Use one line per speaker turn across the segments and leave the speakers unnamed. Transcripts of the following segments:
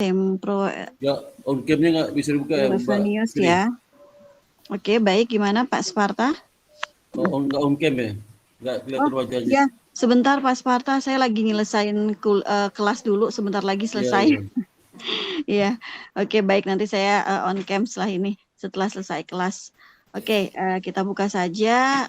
Tempro
Ya, on cam-nya nggak bisa dibuka ya, Mbak.
Revenius
Sri.
ya. Oke, baik. Gimana Pak Sparta?
Nggak on cam ya? Nggak kelihatan wajahnya.
Ya, sebentar Pak Sparta, saya lagi nyelesain kelas dulu, sebentar lagi
Iya,
selesai.
iya.
Iya, oke baik, nanti saya on cam setelah selesai kelas. Oke, kita buka saja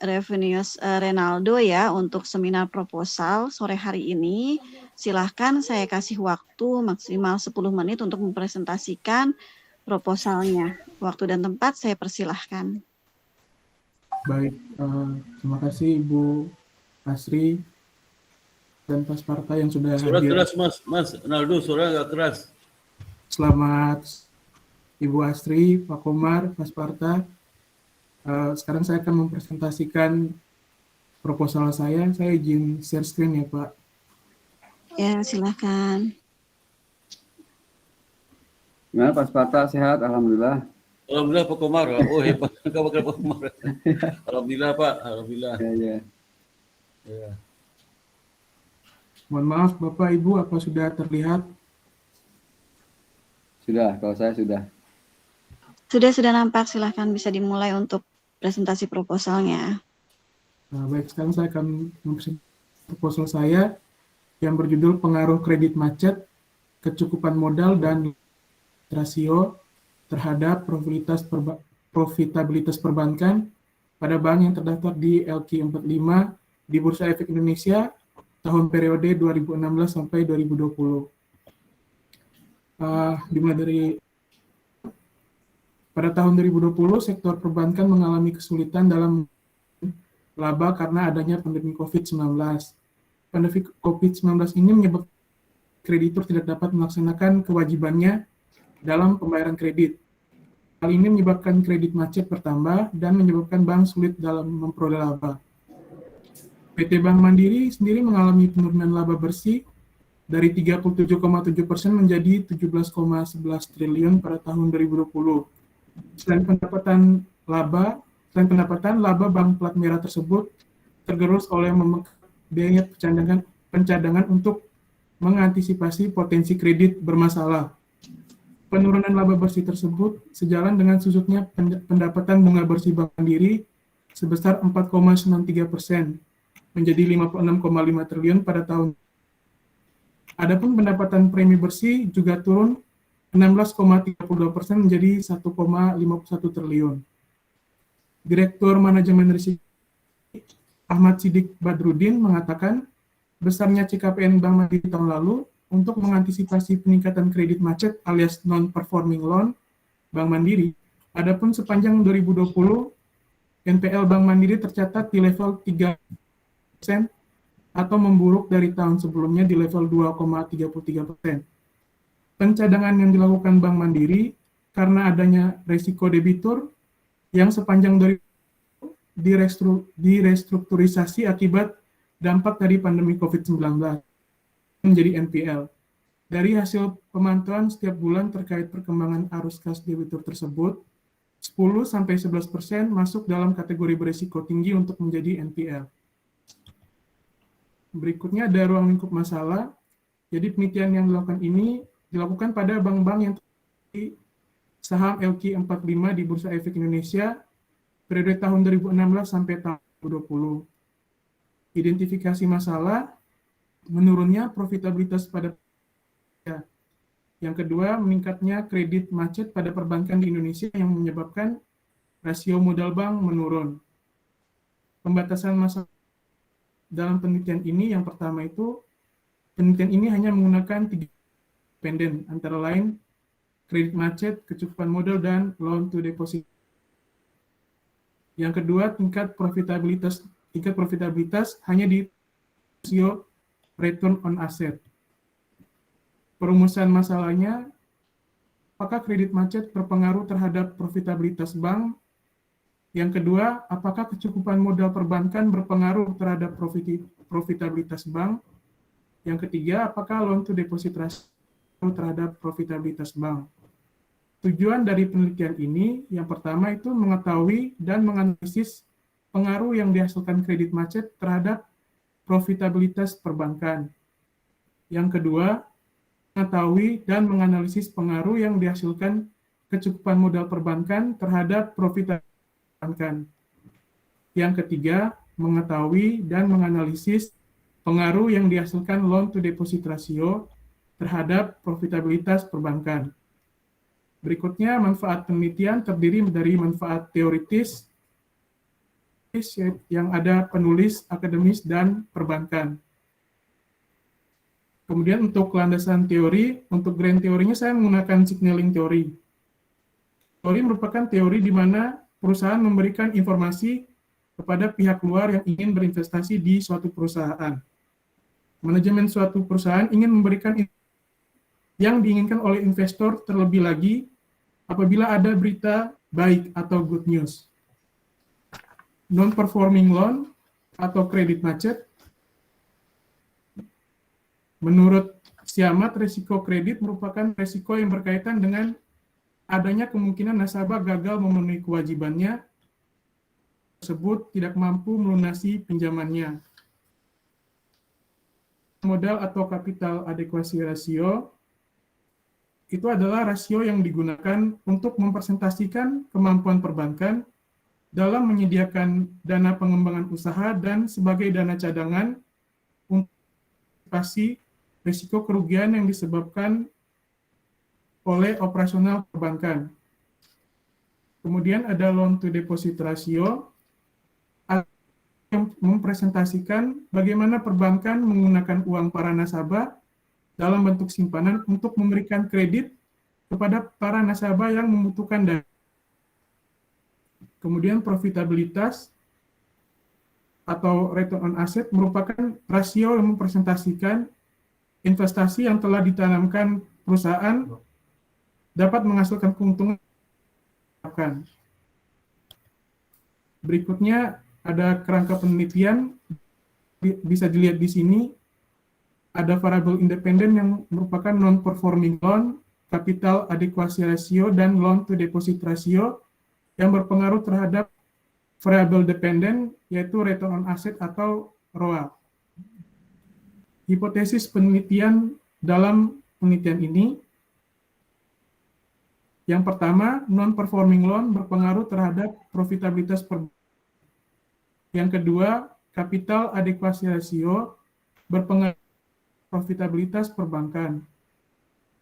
Revenius Renaldo ya untuk seminar proposal sore hari ini. Silahkan saya kasih waktu maksimal 10 menit untuk mempresentasikan proposalnya. Waktu dan tempat saya persilahkan.
Baik, terima kasih Ibu Asri dan Pak Sparta yang sudah
Suara
hadir.
keras, Mas Ronaldo, suara nggak keras.
Selamat Ibu Asri, Pak Komar, Pak Sparta. Sekarang saya akan mempresentasikan proposal saya. Saya izin share screen ya Pak.
Ya, silahkan.
Gimana Pak Sparta, sehat? Alhamdulillah.
Alhamdulillah Pak Komar. Oh hebat, kabar Pak Komar. Alhamdulillah Pak, alhamdulillah.
Ya.
Ya.
Mohon maaf Bapak Ibu, apa sudah terlihat?
Sudah, kalau saya sudah.
Sudah nampak, silahkan bisa dimulai untuk presentasi proposalnya.
Baik, sekarang saya akan mempresentasikan proposal saya yang berjudul pengaruh kredit macet, kecukupan modal, dan rasio terhadap profitabilitas perbankan pada bank yang terdaftar di LQ45 di Bursa Efek Indonesia tahun periode 2016 sampai 2020. Dimulai dari pada tahun 2020, sektor perbankan mengalami kesulitan dalam laba karena adanya pandemi COVID-19. Pandemi COVID-19 ini menyebabkan kreditur tidak dapat melaksanakan kewajibannya dalam pembayaran kredit. Hal ini menyebabkan kredit macet bertambah dan menyebabkan bank sulit dalam memperoleh laba. PT Bank Mandiri sendiri mengalami penurunan laba bersih dari 37,7% menjadi 17,11 triliun pada tahun 2020. Selain pendapatan, laba bank plat merah tersebut tergerus oleh biaya pencadangan untuk mengantisipasi potensi kredit bermasalah. Penurunan laba bersih tersebut sejalan dengan susutnya pendapatan bunga bersih Bank Mandiri sebesar 4,93% menjadi 56,5 triliun pada tahun. Adapun pendapatan premi bersih juga turun 16,32% menjadi 1,51 triliun. Direktur Manajemen Risiko Ahmad Sidik Badrudin mengatakan besarnya CKPN Bank Mandiri tahun lalu untuk mengantisipasi peningkatan kredit macet alias non-performing loan Bank Mandiri. Adapun sepanjang 2020, NPL Bank Mandiri tercatat di level 3% atau memburuk dari tahun sebelumnya di level 2,33%. Pencadangan yang dilakukan Bank Mandiri karena adanya resiko debitur yang sepanjang dari direstrukturisasi akibat dampak dari pandemi COVID-19 menjadi NPL. Dari hasil pemantauan setiap bulan terkait perkembangan arus kas debitur tersebut, 10-11% masuk dalam kategori berisiko tinggi untuk menjadi NPL. Berikutnya ada ruang lingkup masalah. Jadi penelitian yang dilakukan ini dilakukan pada bank-bank yang terdapat saham LQ45 di Bursa Efek Indonesia periode tahun 2016 sampai tahun 2020. Identifikasi masalah, menurunnya profitabilitas pada yang kedua, meningkatnya kredit macet pada perbankan di Indonesia yang menyebabkan rasio modal bank menurun. Pembatasan masalah dalam penelitian ini, yang pertama itu, penelitian ini hanya menggunakan 3 independen, antara lain kredit macet, kecukupan modal, dan loan to deposit. Yang kedua, tingkat profitabilitas hanya di rasio return on asset. Perumusan masalahnya, apakah kredit macet berpengaruh terhadap profitabilitas bank? Yang kedua, apakah kecukupan modal perbankan berpengaruh terhadap profitabilitas bank? Yang ketiga, apakah loan to deposit ratio terhadap profitabilitas bank? Tujuan dari penelitian ini, yang pertama itu mengetahui dan menganalisis pengaruh yang dihasilkan kredit macet terhadap profitabilitas perbankan. Yang kedua, mengetahui dan menganalisis pengaruh yang dihasilkan kecukupan modal perbankan terhadap profit perbankan. Yang ketiga, mengetahui dan menganalisis pengaruh yang dihasilkan loan to deposit ratio terhadap profitabilitas perbankan. Berikutnya, manfaat penelitian terdiri dari manfaat teoritis yang ada penulis, akademis, dan perbankan. Kemudian untuk landasan teori, untuk grand teorinya saya menggunakan signaling teori. Teori merupakan teori di mana perusahaan memberikan informasi kepada pihak luar yang ingin berinvestasi di suatu perusahaan. Manajemen suatu perusahaan ingin memberikan yang diinginkan oleh investor terlebih lagi apabila ada berita baik atau good news. Non-performing loan atau kredit macet. Menurut Siamat, risiko kredit merupakan risiko yang berkaitan dengan adanya kemungkinan nasabah gagal memenuhi kewajibannya tersebut, tidak mampu melunasi pinjamannya. Modal atau capital adequacy ratio itu adalah rasio yang digunakan untuk mempresentasikan kemampuan perbankan dalam menyediakan dana pengembangan usaha dan sebagai dana cadangan untuk mengantisipasi risiko kerugian yang disebabkan oleh operasional perbankan. Kemudian ada loan to deposit ratio yang mempresentasikan bagaimana perbankan menggunakan uang para nasabah dalam bentuk simpanan untuk memberikan kredit kepada para nasabah yang membutuhkan dana. Kemudian profitabilitas atau return on asset merupakan rasio yang mempresentasikan investasi yang telah ditanamkan perusahaan dapat menghasilkan keuntungan. Berikutnya ada kerangka penelitian, bisa dilihat di sini. Ada variabel independen yang merupakan non-performing loan, capital adequacy ratio, dan loan to deposit ratio yang berpengaruh terhadap variabel dependen, yaitu return on asset atau ROA. Hipotesis penelitian dalam penelitian ini, yang pertama, non-performing loan berpengaruh terhadap profitabilitas perbankan. Yang kedua, capital adequacy ratio berpengaruh terhadap profitabilitas perbankan.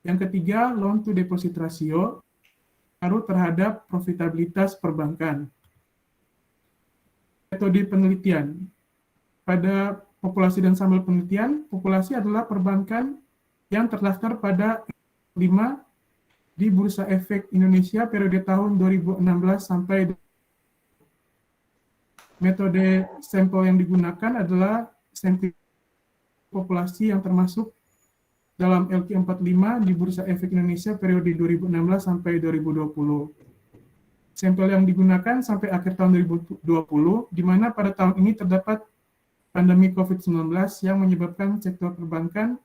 Yang ketiga, loan to deposit ratio berpengaruh terhadap profitabilitas perbankan. Metode penelitian. Pada populasi dan sampel penelitian, populasi adalah perbankan yang terdaftar pada 5 di Bursa Efek Indonesia periode tahun 2016 sampai. Metode sampel yang digunakan adalah sampling populasi yang termasuk dalam LQ45 di Bursa Efek Indonesia periode 2016 sampai 2020. Sampel yang digunakan sampai akhir tahun 2020, di mana pada tahun ini terdapat pandemi COVID-19 yang menyebabkan sektor perbankan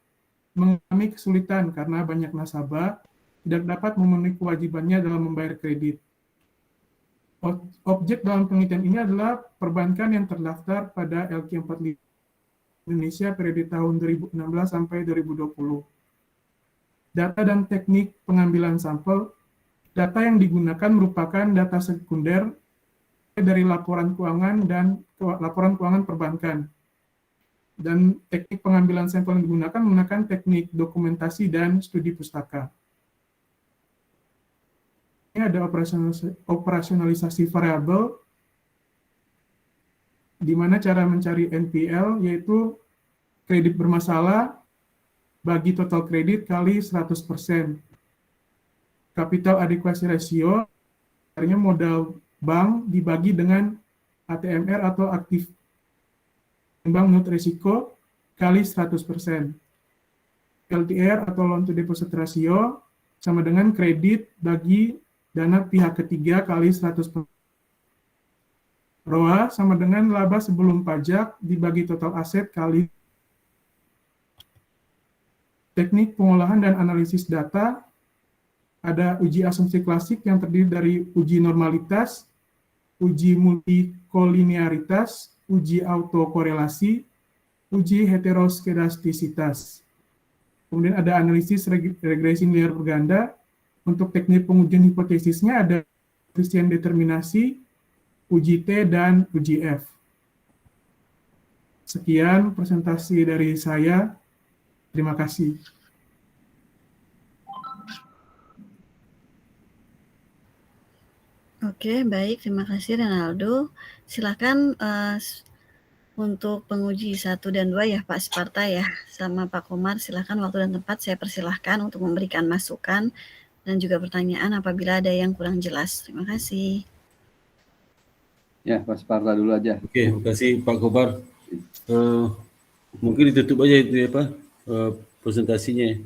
mengalami kesulitan karena banyak nasabah tidak dapat memenuhi kewajibannya dalam membayar kredit. Objek dalam penelitian ini adalah perbankan yang terdaftar pada LQ45 Indonesia periode tahun 2016 sampai 2020. Data dan teknik pengambilan sampel. Data yang digunakan merupakan data sekunder dari laporan keuangan dan laporan keuangan perbankan. Dan teknik pengambilan sampel yang digunakan menggunakan teknik dokumentasi dan studi pustaka. Ini ada operasionalisasi variabel, di mana cara mencari NPL yaitu kredit bermasalah bagi total kredit kali 100%. Capital adequacy ratio, artinya modal bank dibagi dengan ATMR atau aktif bank menurut risiko kali 100%. LTR atau loan to deposit ratio sama dengan kredit bagi dana pihak ketiga kali 100%. ROA sama dengan laba sebelum pajak dibagi total aset kali. Teknik pengolahan dan analisis data, ada uji asumsi klasik yang terdiri dari uji normalitas, uji multikolinearitas, uji autokorelasi, uji heteroskedastisitas. Kemudian ada analisis regresi linear berganda. Untuk teknik pengujian hipotesisnya ada koefisien determinasi, uji T, dan uji F. Sekian presentasi dari saya. Terima kasih.
Oke, baik. Terima kasih, Renaldo. Silakan untuk penguji 1 dan 2 ya, Pak Sparta ya, sama Pak Komar. Silakan waktu dan tempat saya persilahkan untuk memberikan masukan dan juga pertanyaan apabila ada yang kurang jelas. Terima kasih.
Ya, Pak Sparta dulu aja.
Oke, terima kasih Pak Kobar. Mungkin ditutup aja itu ya Pak, presentasinya.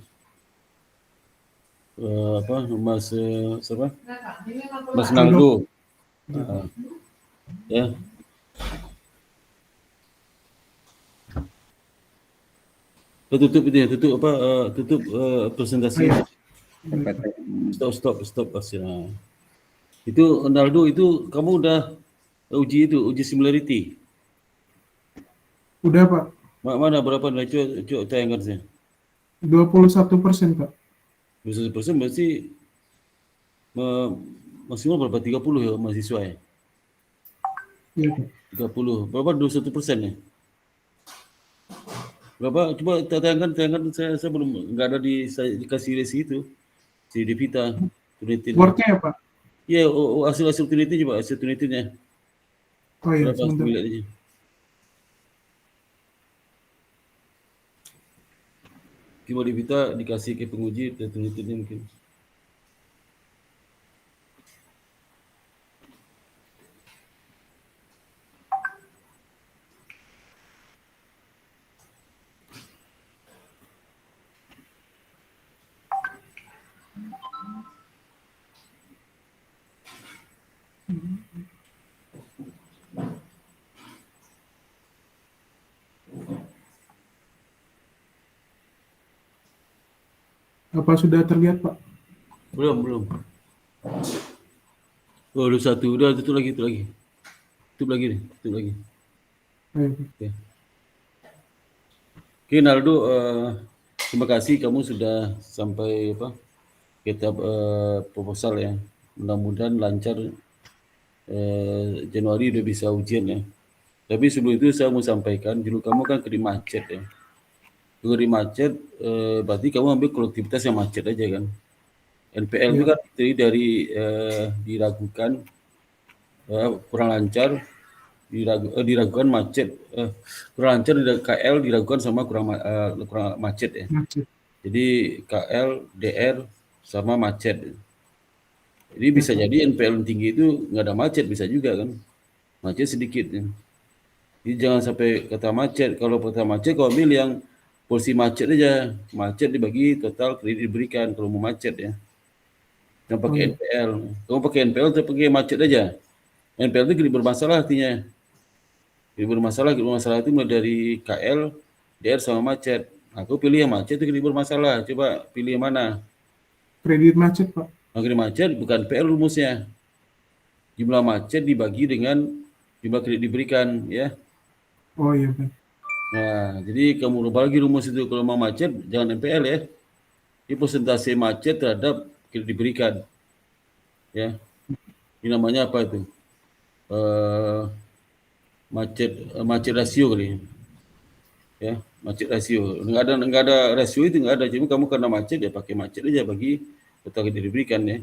Mas siapa? Mas Naldo. Ya. Tutup itu ya, tutup presentasi. Stop pasti. Nah. Itu Naldo itu kamu udah uji similarity.
Udah, Pak.
Mana berapa nilai? Coba tayangkan saya.
21%, Pak.
21% berarti maksimal berapa? 30 ya mahasiswa ya?
Iya, Pak.
30. Berapa 21% ya? Berapa? Coba tayangkan saya belum nggak ada dikasih resi itu. Si Devita.
Word-nya ya, Pak?
Iya, hasil Trinity coba, hasil Trinity-nya.
Oh iya,
Berapa
sebentar.
nilainya? Coba Devita dikasih ke penguji Trinity-nya mungkin.
Apa sudah terlihat, Pak?
Belum. Oh, udah satu, udah tutup lagi. Tutup lagi.
Ayo,
Oke. Oke, Naldo, terima kasih kamu sudah sampai ke tahap proposal ya. Mudah-mudahan lancar, Januari udah bisa ujian ya. Tapi sebelum itu saya mau sampaikan, dulu kamu kan kena macet ya. Kena macet, berarti kamu ambil kolektivitas yang macet aja kan. NPL itu kan terdiri dari diragukan, kurang lancar, diragukan macet, kurang lancar KL diragukan sama kurang macet ya.
macet.
Jadi KL, DR sama macet. Jadi bisa jadi NPL tinggi itu nggak ada macet, bisa juga kan. Macet sedikit ya. Jadi jangan sampai kata macet. Kalau kata macet kau ambil yang porsi macet aja. Macet dibagi total kredit diberikan kalau mau macet ya. Yang pakai NPL. Kamu pakai NPL atau pakai macet aja. NPL itu kredit bermasalah artinya. Kredit bermasalah itu mulai dari KL, DR sama macet. Aku pilih yang macet itu kredit bermasalah. Coba pilih yang mana?
Kredit macet, Pak.
Kredit macet bukan PL rumusnya. Jumlah macet dibagi dengan jumlah kredit diberikan ya.
Oh iya, Pak.
Nah, jadi kamu rubah lagi rumus itu. Kalau mau macet jangan NPL ya. Ini persentase macet terhadap kredit diberikan. Ya. Ini namanya apa itu? Macet rasio kali. Ya, macet rasio. Enggak ada rasio itu enggak ada. Cuma kamu karena macet ya pakai macet aja bagi total kredit diberikan ya.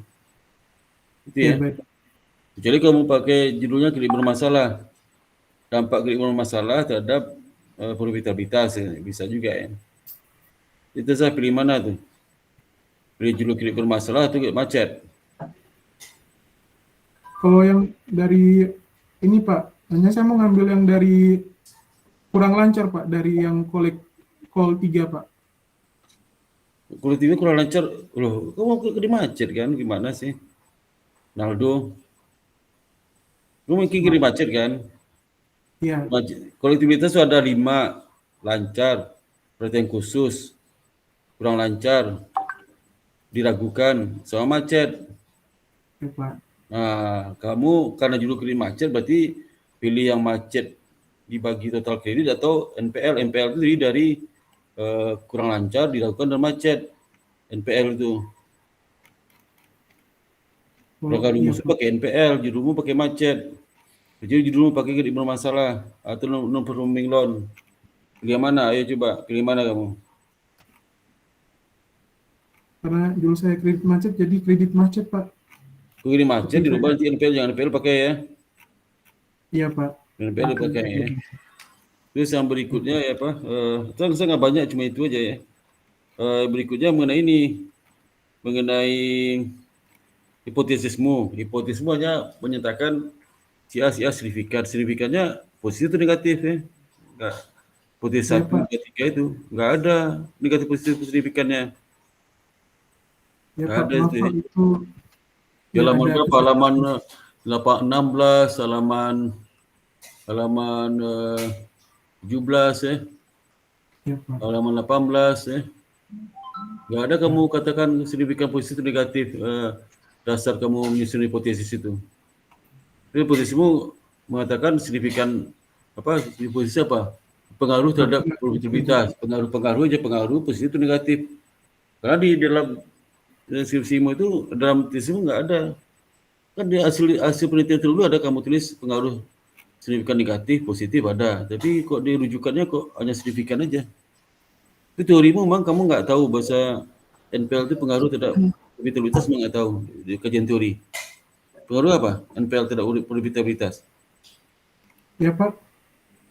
Itu ya.
Baik.
Kecuali kamu pakai judulnya kredit bermasalah. Dampak kredit bermasalah terhadap profitabilitas ya. Bisa juga ya. Itu saya pilih mana tuh? Pilih judul kredit bermasalah atau kredit macet?
Kalau yang dari ini, Pak, hanya saya mau ngambil yang dari kurang lancar, Pak, dari yang call 3, Pak.
Kolektifnya kurang lancar. Loh, kamu kredit macet kan? Gimana sih? Naldo. Kamu mungkin kredit macet kan?
Iya.
Kolektivitas itu ada 5, lancar, perhatian khusus, kurang lancar, diragukan, sama macet.
Ya, Pak.
Nah, kamu karena judul kredit macet berarti pilih yang macet dibagi total kredit atau NPL. NPL itu terdiri dari kurang lancar dilakukan dalam macet. NPL itu. Berangkat
iya,
rumusnya pakai NPL, judulmu pakai macet. Jadi judulmu pakai kredit bermasalah atau non-performing loan. Pilih mana? Ayo coba, pilih mana kamu?
karena judul saya kredit macet, jadi kredit macet, Pak.
Kredit macet dirubah nanti NPL, jangan NPL pakai ya.
Iya, Pak.
NPL pakai ya. Terus yang berikutnya ya apa? Saya nggak banyak, cuma itu aja ya. Berikutnya mengenai ini, mengenai hipotesismu. Hipotesismu hanya menyatakan si A signifikan. Signifikannya positif atau negatif ya? Enggak. Hipotesis 1, 2, 3 itu enggak ada negatif positif signifikannya.
Ya,
Enggak
Pak.
ada
Maaf,
itu.
Pak. Itu
Di halaman berapa? Halaman 16, halaman 17 ya.
Ya, Pak.
Halaman 18 ya. Enggak ada kamu katakan signifikan positif negatif dasar kamu menyusun hipotesis itu. Hipotesismu mengatakan signifikan apa? Hipotesis apa? Pengaruh terhadap probabilitas. Pengaruh aja, pengaruh positif atau negatif. Karena di dalam deskripsimu itu, dalam tesismu nggak ada. Kan di hasil penelitian dulu ada kamu tulis pengaruh signifikan negatif, positif ada. Tapi kok di rujukannya kok hanya signifikan aja. Itu teorimu memang kamu nggak tahu bahasa NPL itu pengaruh terhadap probabilitas, memang nggak tahu di kajian teori. Pengaruh apa? NPL terhadap probabilitas.
Ya, Pak.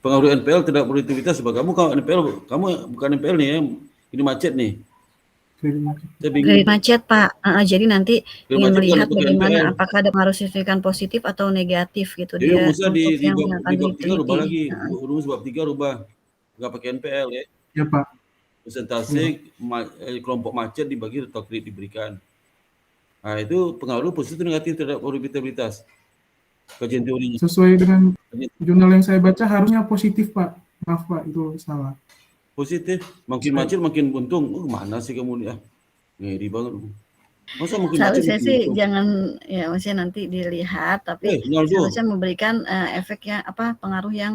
Pengaruh NPL terhadap produktivitas. Sebab kamu kalau NPL, kamu bukan NPL nih ya, ini macet nih.
Kredit macet.
Saya bingung.
Kredit macet, Pak. Jadi nanti
Kredit
ingin
macet
melihat
bukan
bagaimana
NPL.
apakah ada pengaruh signifikan positif atau negatif gitu.
Jadi
Dia
rumusnya di
untuk yang
bab
akan
3 rubah lagi.
diteliti.
Rumus bab 3 rubah. Nggak pakai NPL ya.
Ya, Pak.
Persentase kelompok macet dibagi atau kredit diberikan. Nah itu pengaruh positif negatif terhadap probabilitas. Kajian teorinya.
Sesuai dengan jurnal yang saya baca harusnya positif, Pak. Maaf, Pak, itu salah.
Positif. Makin macet makin untung. Mana sih kamu nih? Ngeri banget. Masa makin macet
Seharusnya
makin
sih
untung?
jangan, ya maksudnya nanti dilihat, tapi
Naldo.
seharusnya memberikan efek yang pengaruh yang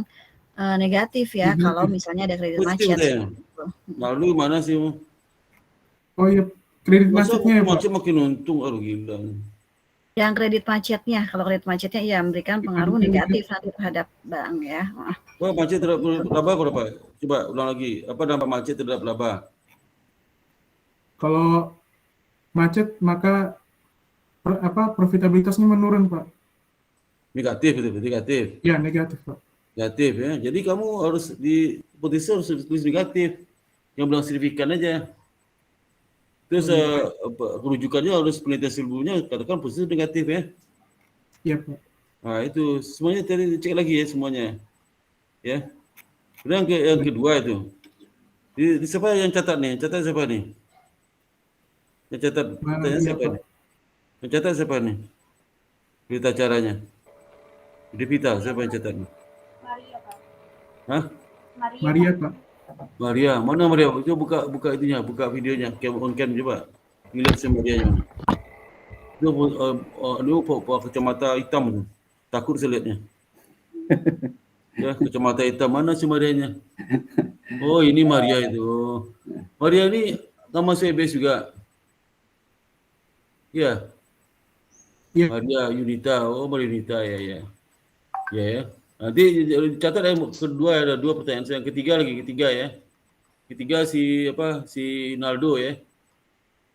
negatif ya,
Negatif.
kalau misalnya ada kredit
Positif
macet.
katanya. Lalu mana sih?
Oh iya, kredit
Masa
macetnya ya, Pak.
macet makin untung? Aduh gila.
Yang kredit macetnya, kalau kredit macetnya ya memberikan pengaruh negatif nanti terhadap bank ya.
Wah, macet terhadap laba berapa? Coba ulang lagi. Apa dampak macet terhadap laba?
Kalau macet maka profitabilitasnya menurun, Pak.
Negatif itu, negatif.
Ya, negatif, Pak.
Negatif ya. Jadi kamu harus di hipotesis harus tulis negatif. Yang bilang signifikan aja. Terus rujukannya harus penelitian sebelumnya katakan positif negatif ya.
Iya, Pak.
Nah, itu semuanya tadi cek lagi ya semuanya. Ya. Kemudian yang kedua itu. Di siapa yang catat nih? Catat siapa nih? Yang catat
Iya,
siapa
Pak.
nih? Yang catat siapa nih? Berita acaranya. Di Vita, siapa yang catat nih?
Maria, Pak.
Hah?
Maria, Pak.
Maria, mana Maria? Coba buka itunya, buka videonya. On cam coba. Lihat si Maria-nya. Dia pakai kacamata hitam tu. Takut saya lihatnya. Ya, kacamata hitam, mana si Maria-nya? Oh, ini Maria itu. Maria ini nama saya base juga. Ya.
Iya.
Maria Yunita. Oh, Maria Yunita ya ya. Ya. Nanti catat yang kedua ada dua pertanyaan. Yang ketiga ya. Ketiga si Naldo ya.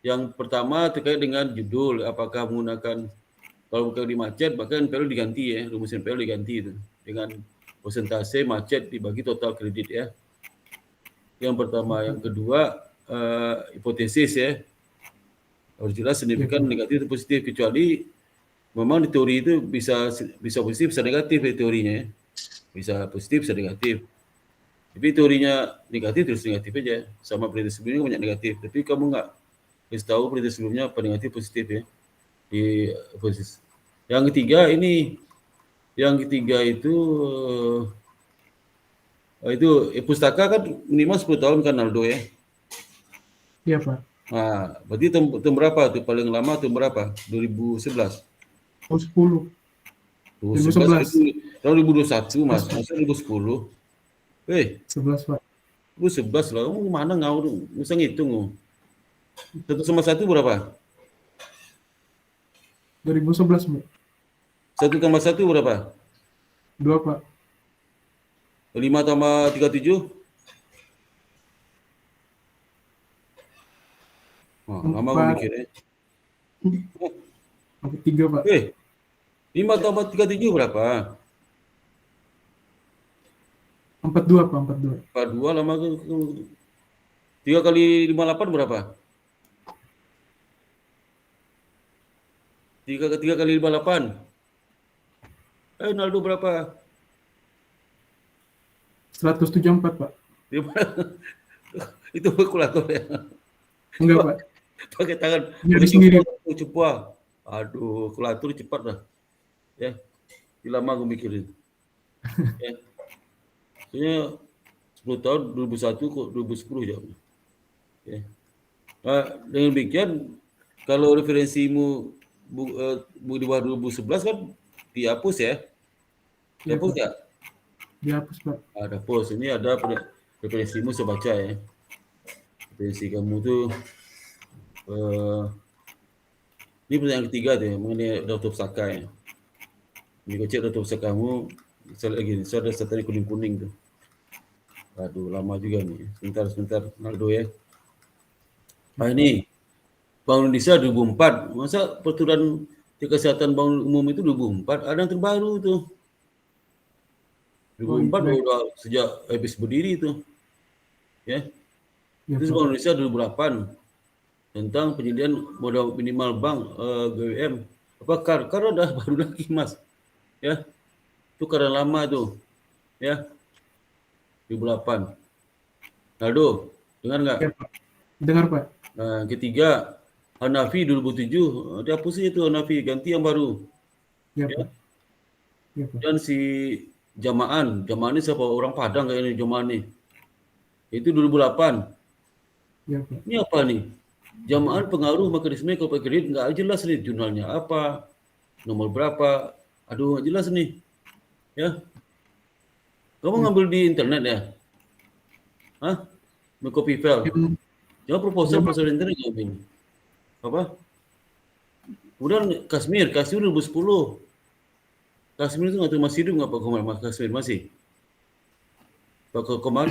Yang pertama terkait dengan judul, apakah menggunakan kalau bukan di macet bahkan NPL diganti ya, rumus NPL diganti itu dengan persentase macet dibagi total kredit ya. Yang pertama, yang kedua hipotesis ya. Harus jelas signifikan negatif atau positif, kecuali memang di teori itu bisa positif bisa negatif ya teorinya ya. Bisa positif bisa negatif. Tapi teorinya negatif terus negatif aja. Sama penelitian sebelumnya banyak negatif. Tapi kamu nggak harus tahu penelitian sebelumnya apa negatif positif ya. Di posisi. Yang ketiga itu pustaka kan minimal 10 tahun kan Naldo ya.
Iya, Pak.
Nah, berarti tahun berapa tuh paling lama tahun berapa? 2011.
Oh, 10.
2011 itu tahun 2021 Mas, masa 2010.
11, Pak.
11 lah. Kamu mana ngau, usah ngitung. 1 sama 1 berapa?
2011, Pak.
1 tambah 1 berapa?
2, Pak.
5 tambah 37? Lama aku
4,
mikirnya.
3, Pak.
5 tambah 37 berapa?
42, Pak. 42.
42 lama aku. 3 kali 58 berapa? 3 kali 58. Naldo berapa?
174, Pak.
Itu kalkulator ya.
Enggak, Pak.
Pakai tangan.
Nyari sendiri.
Coba. Aduh, kalkulator cepat dah. Ya. Lama aku mikirin. Ya. Soalnya 10 tahun 2001 kok 2010 jauh. Ya. Dengan demikian kalau referensimu di bawah 2011 kan dihapus ya. Dihapus enggak?
Dihapus, Pak.
Ada pos. Ini ada referensimu saya baca ya. Referensi kamu tuh ini pertanyaan ketiga tuh ya, mengenai Dr. Pusaka ya. Ini kau cek Dr. Pusaka kamu saya ada setan kuning-kuning tuh. Aduh, lama juga nih. Sebentar, Naldo ya. Ini Bank Indonesia 2004. Masa peraturan kesehatan bank umum itu 2004? Ada yang terbaru tuh. 2004 udah sejak habis berdiri itu. Ya. Itu Bank Indonesia 2008 tentang penyediaan modal minimal bank GWM. Karena udah baru lagi Mas. Ya. Itu karena lama tuh. Ya. 2008. Naldo, dengar nggak?
Ya, Pak. Dengar, Pak.
Nah, ketiga Hanafi 2007, dihapus itu Hanafi, ganti yang baru.
Ya,
Ya.
Pak. Ya, Pak.
Dan si Jamaan ini siapa? Orang Padang kayaknya Jamaan nih. Itu 2008.
Ya, Pak.
Ini apa nih? Jamaan pengaruh mekanisme corporate credit nggak jelas nih, jurnalnya apa, nomor berapa, aduh nggak jelas nih. Ya. Kamu ngambil di internet ya? Hah? Copy file. Jangan proposal internet ngambil. Apa? Kemudian Kashmir 2010. Kashmir itu nggak tahu masih hidup nggak Pak Komar? Kashmir masih? Pak Komar?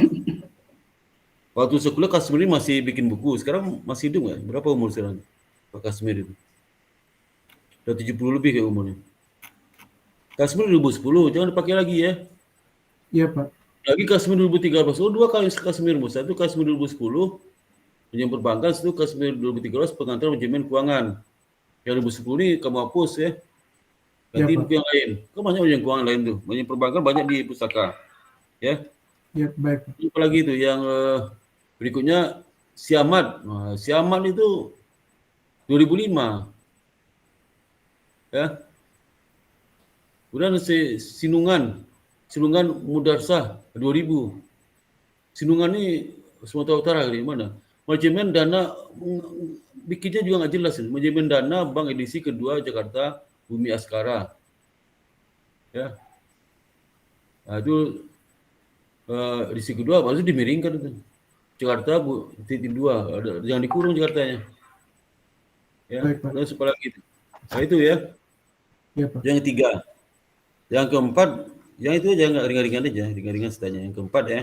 Waktu sekolah Kashmir ini masih bikin buku. Sekarang masih hidup nggak? Berapa umur sekarang Pak Kashmir itu? Udah 70 lebih kayak umurnya. Kashmir 2010, jangan dipakai lagi ya.
Iya, Pak.
Lagi Kashmir 2013. Oh, 2 kali Kashmir. Satu Kashmir 2010, pinjam perbankan, satu Kashmir 2013, pengantar manajemen keuangan. Yang 2010 ini kamu hapus ya. Ganti buku yang lain. Kok banyak yang keuangan lain tuh. Banyak perbankan banyak di pustaka. Ya.
Ya, baik.
Apa lagi itu yang berikutnya Siamat. Nah, Siamat itu 2005. Ya. Kemudian Sinungan Mudarsah 2000. Sinungan ini Sumatera Utara di mana? Manajemen dana bikinnya juga nggak jelas. Manajemen dana Bank Edisi Kedua Jakarta Bumi Askara. Ya. Nah, itu edisi kedua baru dimiringkan itu. Jakarta titik 2, jangan dikurung Jakartanya. Ya, dan supaya lagi itu. Nah, itu ya.
Ya, Pak.
Yang ketiga. Yang keempat, yang itu jangan ringan-ringan aja, ringan-ringan saja. Yang keempat ya.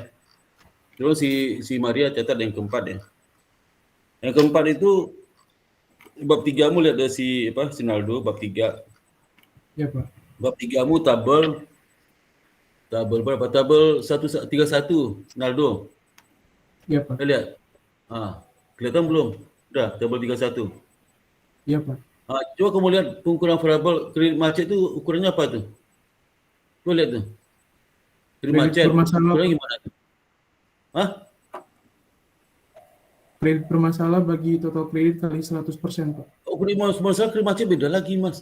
Terus si Maria catat yang keempat ya. Yang keempat itu bab 3-mu lihat dari si Naldo bab 3.
Ya, Pak.
Bab 3-mu tabel berapa? Tabel 131 Naldo.
Ya, Pak.
Lihat. Kelihatan belum? Udah, tabel 31.
Ya, Pak.
Coba kamu lihat pengukuran variabel kredit macet itu ukurannya apa tuh? Coba lihat tuh. Kredit macet. Ukurannya gimana tuh?
Kredit bermasalah bagi total kredit kali 100%, Pak.
Kredit masalah, kredit macet beda lagi, Mas.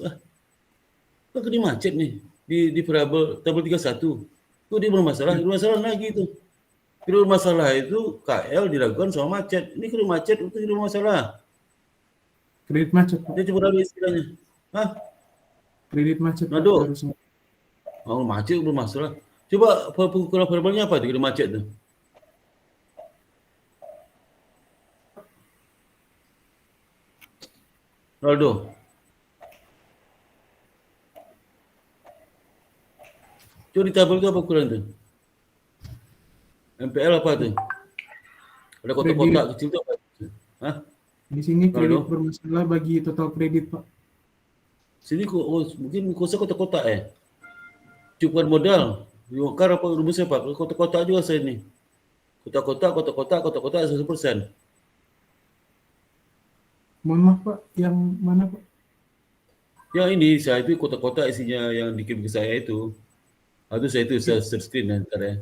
Kredit macet nih di variabel tabel 31. Itu dia bermasalah lagi itu. Kredit bermasalah itu KL diragukan sama macet. Ini kredit macet itu kredit bermasalah.
Kredit macet, Pak.
Dia coba ada istilahnya.
Kredit macet, Pak.
Nado.
Harusnya.
Macet bermasalah. Coba pengukuran variabelnya apa itu kredit macet tuh? Ronaldo. Coba di tabel itu apa ukuran tuh? MPL apa tuh? Ada kotak-kotak
Kredit.
kecil tuh apa? Hah?
Di sini kredit
Ronaldo?
bermasalah bagi total kredit, Pak.
Sini mungkin kuasa kotak-kotak ya? Cukupan modal. Yokar apa rumusnya Pak? Kotak-kotak juga saya ini. Kotak-kotak, kotak-kotak, kotak-kotak 100%.
Mohon maaf, Pak. Yang mana, Pak?
Yang ini saya itu kotak-kotak isinya yang dikirim ke saya itu. Itu saya share screen ya, ntar ya.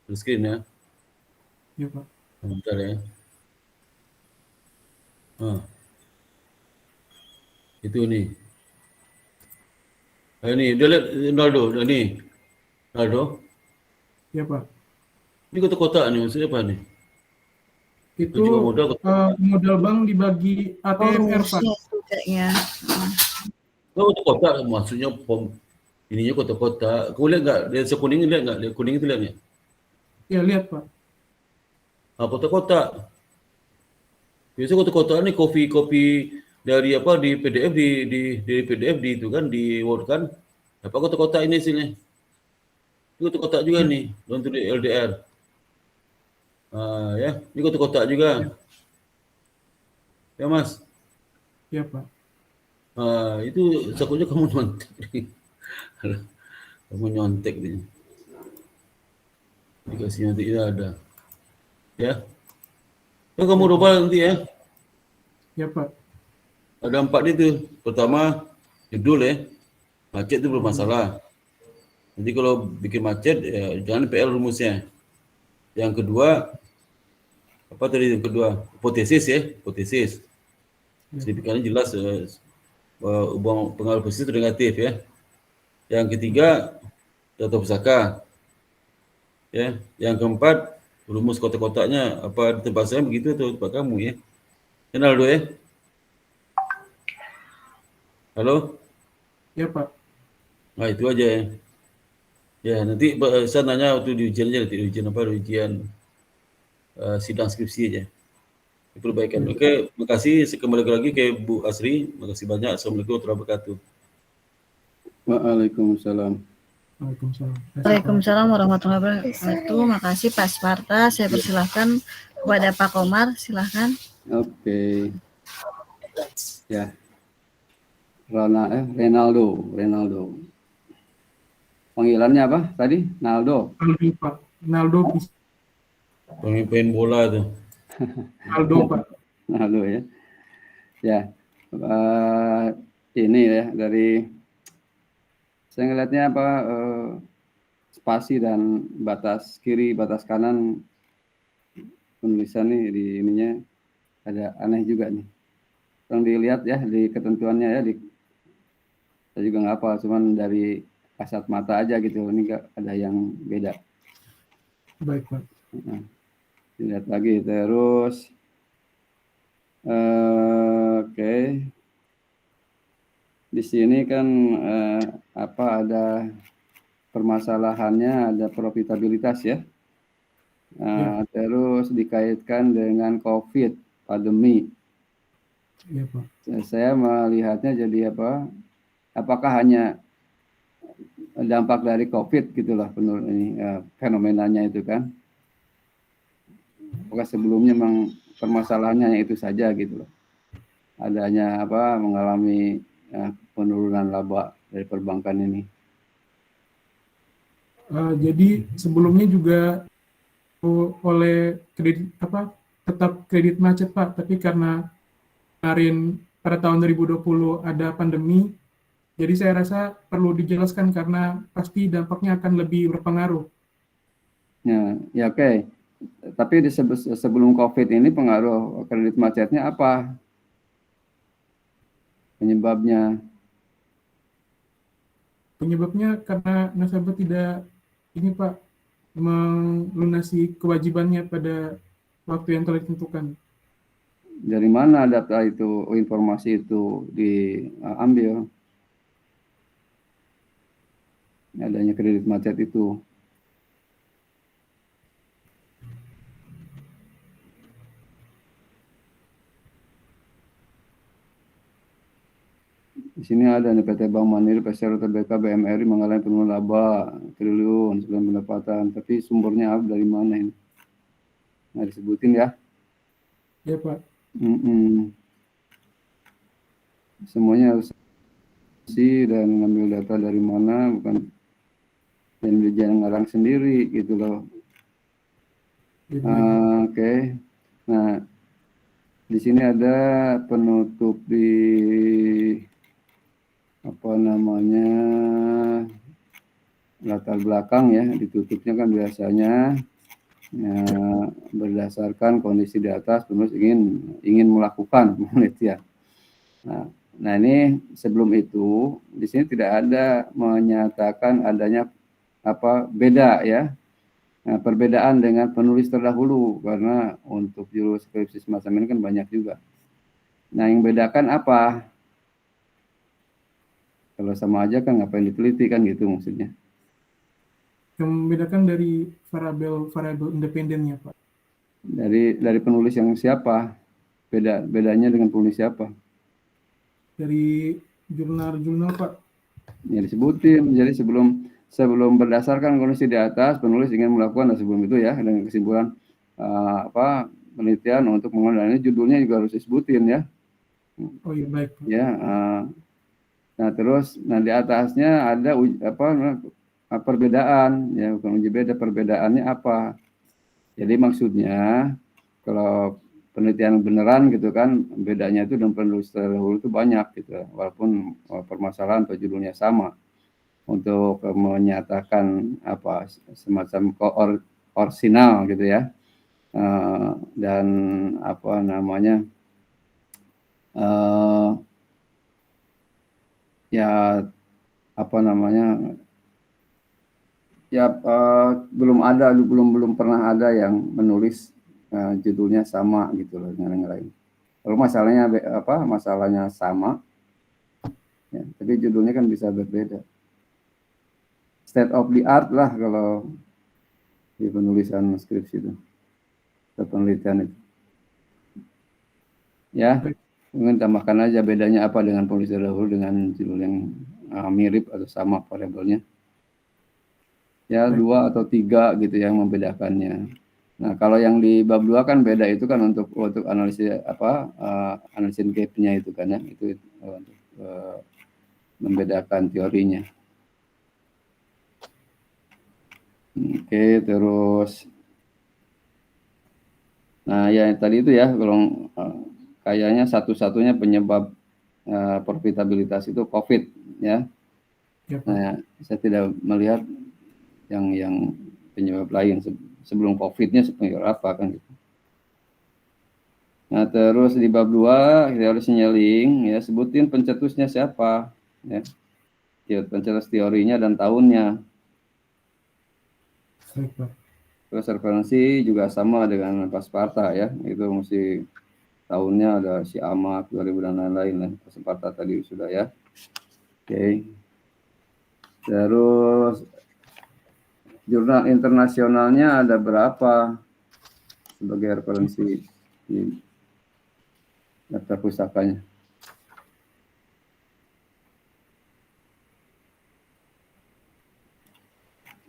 Share screen ya.
Ya, Pak.
Bentar ya. Ah, itu nih. Ini udah lihat Ronaldo, nih. Ronaldo.
Ya, Pak.
Ini kotak-kotak nih maksudnya apa nih?
Itu
Juga modal kotak.
modal bank dibagi
Oh,
ATMR, Pak.
rumusnya itu kayaknya.
Kotak-kotak maksudnya ininya kotak-kotak. Kau lihat nggak? Dia kuning lihat nggak? Dia kuning itu lihat nggak?
Ya, lihat, Pak.
Kotak-kotak. Biasanya kotak-kotak ini kopi dari apa di PDF di PDF di itu kan di Word kan. Apa kotak-kotak ini sini? Ini kotak-kotak juga nih untuk di LDR. Ya, ini kotak-kotak juga. Ya Mas.
Ya, Pak.
Itu takutnya kamu nyontek. Kamu nyontek nih. Dikasih nanti tidak ada. Ya. Ya kamu rubah nanti ya.
Ya, Pak.
Ada 4 itu. Pertama, judul ya. Macet itu bermasalah. Nanti kalau bikin macet, ya, jangan PL rumusnya. Yang kedua, apa tadi yang kedua? Hipotesis ya, hipotesis. Signifikannya jelas, pengaruh positif atau negatif ya. Yang ketiga, data pusaka. Ya. Yang keempat, rumus kotak-kotaknya apa di tempat saya begitu atau tempat kamu ya. Kenal dulu ya. Halo?
Ya, Pak.
Nah itu aja ya. Ya nanti saya nanya waktu di ujian aja, nanti ujian apa, ujian sidang skripsi aja. Perbaikan. Oke, makasih. Saya kembali lagi ke Bu Asri. Makasih banyak. Assalamualaikum warahmatullahi wabarakatuh.
Waalaikumsalam.
Waalaikumsalam.
Waalaikumsalam warahmatullahi wabarakatuh. Makasih Pak Sparta. Saya persilahkan kepada Pak Komar. Silahkan.
Oke. Ya. Renaldo. Panggilannya apa tadi? Naldo.
Aldo, Pak. Naldo,
Pemimpin bola tuh.
Aldo, Pak.
Naldo ya. Ya. Ini ya dari saya ngelihatnya apa spasi dan batas kiri, batas kanan penulisan nih di ininya ada aneh juga nih. Tolong dilihat ya di ketentuannya ya, saya juga nggak hafal, cuman dari kasat mata aja gitu, ini nggak ada yang beda.
Baik, Pak.
Dilihat lagi terus. Oke. Di sini kan apa ada permasalahannya, ada profitabilitas ya. Terus dikaitkan dengan COVID, pandemi.
Ya, Pak.
Saya melihatnya jadi apa? Apakah hanya dampak dari COVID gitulah ini fenomenanya itu kan? Apakah sebelumnya memang permasalahannya itu saja gitu loh? Adanya apa? Mengalami penurunan laba dari perbankan ini.
Jadi sebelumnya juga oleh kredit apa tetap kredit macet, Pak, tapi karena kemarin pada tahun 2020 ada pandemi, jadi saya rasa perlu dijelaskan karena pasti dampaknya akan lebih berpengaruh.
Ya oke. Tapi sebelum COVID ini pengaruh kredit macetnya apa?
Penyebabnya karena nasabah tidak ini, Pak, melunasi kewajibannya pada waktu yang telah ditentukan.
Dari mana data itu, informasi itu diambil? Adanya kredit macet itu. Di sini ada nih PT Bank Mandiri, PSR, TBK, BMRI mengalami penurunan laba triliun sebelum pendapatan. Tapi sumbernya dari mana ini? Nah, disebutin ya.
Ya Pak.
Semuanya harus dan ngambil data dari mana, bukan dan jangan ngarang sendiri gitu loh.
Ya, baik.
Oke. Nah, di sini ada penutup di apa namanya latar belakang ya, ditutupnya kan biasanya ya, berdasarkan kondisi di atas penulis ingin melakukan penelitian. Nah ini sebelum itu di sini tidak ada menyatakan adanya apa beda ya. Nah, perbedaan dengan penulis terdahulu karena untuk judul skripsi semacam ini kan banyak juga. Nah yang bedakan apa? Kalau sama aja kan ngapain diteliti kan gitu maksudnya.
Yang membedakan dari variabel independennya Pak.
Dari penulis yang siapa? Bedanya dengan penulis siapa?
Dari jurnal-jurnal Pak.
Ya disebutin. Jadi sebelum berdasarkan kondisi di atas, penulis ingin melakukan, dan sebelum itu ya dengan kesimpulan penelitian untuk mengenal ini judulnya juga harus disebutin ya.
Oh iya baik Pak.
Ya. Nah terus, di atasnya ada perbedaan ya, bukan uji beda, perbedaannya apa? Jadi maksudnya kalau penelitian beneran gitu kan, bedanya itu dengan penulis terdahulu itu banyak gitu, walaupun permasalahan atau judulnya sama. Untuk menyatakan apa semacam orisinal gitu ya, dan apa namanya ya apa namanya ya belum pernah ada yang menulis judulnya sama gitu loh dengan yang lain. Kalau masalahnya sama ya, tapi judulnya kan bisa berbeda. State of the art lah kalau di penulisan skripsi itu atau penelitian itu ya. Mungkin tambahkan aja bedanya apa dengan penulis terdahulu dengan judul yang mirip atau sama variabelnya ya, 2 atau 3 gitu yang membedakannya. Nah kalau yang di bab 2 kan beda itu kan untuk analisis analisis gap-nya itu kan ya, itu untuk membedakan teorinya. Oke, terus nah ya tadi itu ya, kalau kayaknya satu-satunya penyebab profitabilitas itu COVID ya. Nah, saya tidak melihat yang penyebab lain sebelum COVID-nya seperti apa kan gitu. Nah, terus di bab 2 teori signaling ya, sebutin pencetusnya siapa ya. Pencetus teorinya dan tahunnya. Terus referensi juga sama dengan Pasparta ya, itu mesti tahunnya ada si Amak 2000 dan lain-lain lah. Pasparta tadi sudah ya. Oke. Terus jurnal internasionalnya ada berapa sebagai referensi di daftar pusakanya?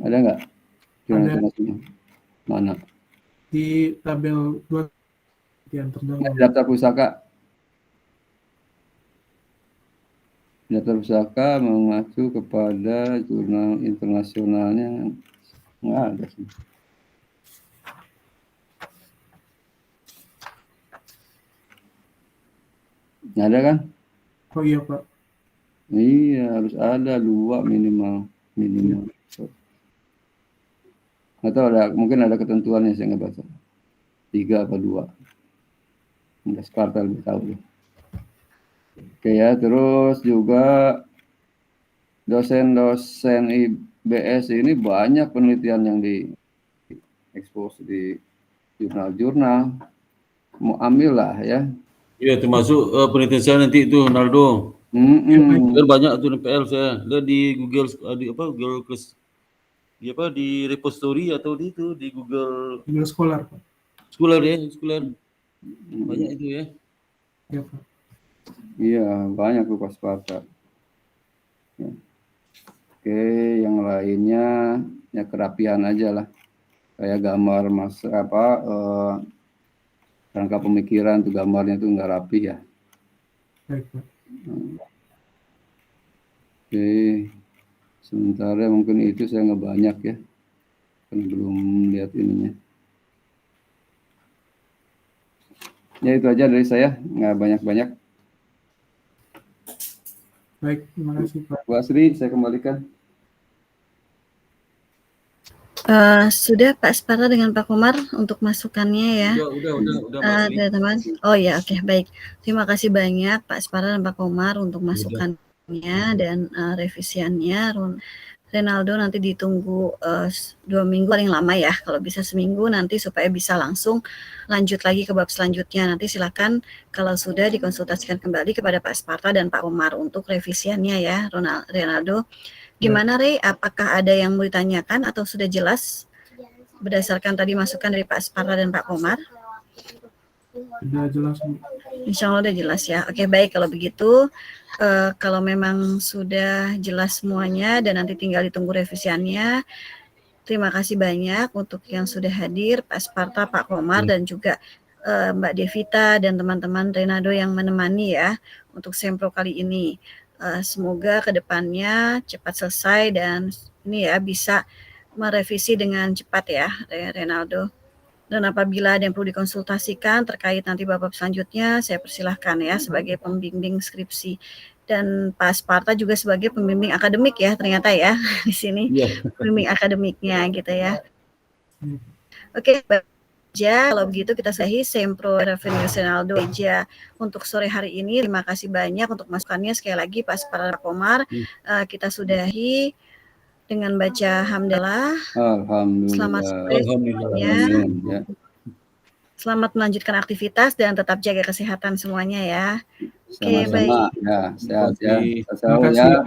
Ada nggak?
Ada.
Mana?
Di tabel 2 yang terdahulu.
Daftar pusaka. Daftar pusaka mengacu kepada jurnal internasionalnya. Nggak ada sih. Nggak ada kan?
Oh iya Pak.
Iya harus ada 2 minimal. Atau mungkin ada ketentuannya saya nggak baca. 3 apa 2. Enggak, Sparta lebih tahu. Oke ya, terus juga dosen-dosen IBS ini banyak penelitian yang diekspos di jurnal-jurnal. Mau ambil lah ya.
Iya, termasuk penelitian saya nanti itu, Naldo. Banyak tuh PL saya. Lihat di Google, Google Plus. Di repository atau di Google
Scholar Pak.
Scholar. Banyak itu ya.
Iya Pak.
Iya banyak tuh Pasparta. Oke, yang lainnya ya kerapihan aja lah. Kayak gambar rangka pemikiran tuh gambarnya tuh nggak rapi ya.
Baik, Pak.
Oke, sementara mungkin itu saya nggak banyak ya, kan belum lihat ininya. Ya itu aja dari saya, nggak banyak-banyak.
Baik, terima kasih Pak.
Bu Asri, saya kembalikan.
Sudah Pak Sparta dengan Pak Komar untuk masukannya ya.
Udah, Mas Lee.
Teman-teman. Oh ya, oke, baik. Terima kasih banyak Pak Sparta dan Pak Komar untuk masukannya dan revisiannya. Renaldo nanti ditunggu 2 minggu paling lama ya, kalau bisa seminggu nanti supaya bisa langsung lanjut lagi ke bab selanjutnya. Nanti silakan kalau sudah dikonsultasikan kembali kepada Pak Sparta dan Pak Komar untuk revisiannya ya, Renaldo. Gimana Rey, apakah ada yang mau ditanyakan atau sudah jelas berdasarkan tadi masukan dari Pak Sparta dan Pak Komar?
Sudah jelas.
Insya Allah udah jelas ya. Oke, baik kalau begitu. Kalau memang sudah jelas semuanya dan nanti tinggal ditunggu revisiannya. Terima kasih banyak untuk yang sudah hadir, Pak Sparta, Pak Komar, dan juga Mbak Devita dan teman-teman Renaldo yang menemani ya untuk sempro kali ini. Semoga kedepannya cepat selesai dan ini ya bisa merevisi dengan cepat ya Renaldo. Dan apabila ada yang perlu dikonsultasikan terkait nanti bab selanjutnya, saya persilahkan ya sebagai pembimbing skripsi. Dan Pak Sparta juga sebagai pembimbing akademik ya ternyata ya di sini. Pembimbing akademiknya gitu ya. Oke, aja kalau begitu kita sudahi Sempro Revenius Renaldo aja untuk sore hari ini. Terima kasih banyak untuk masukannya sekali lagi Pak Sparta Pak Komar. Kita sudahi dengan baca hamdalah.
Alhamdulillah.
Selamat sore.
Alhamdulillah.
Ya. Selamat melanjutkan aktivitas dan tetap jaga kesehatan semuanya ya. Oke, baik.
Sama-sama ya, sehat ya.
Terima kasih.
Ya, Pak.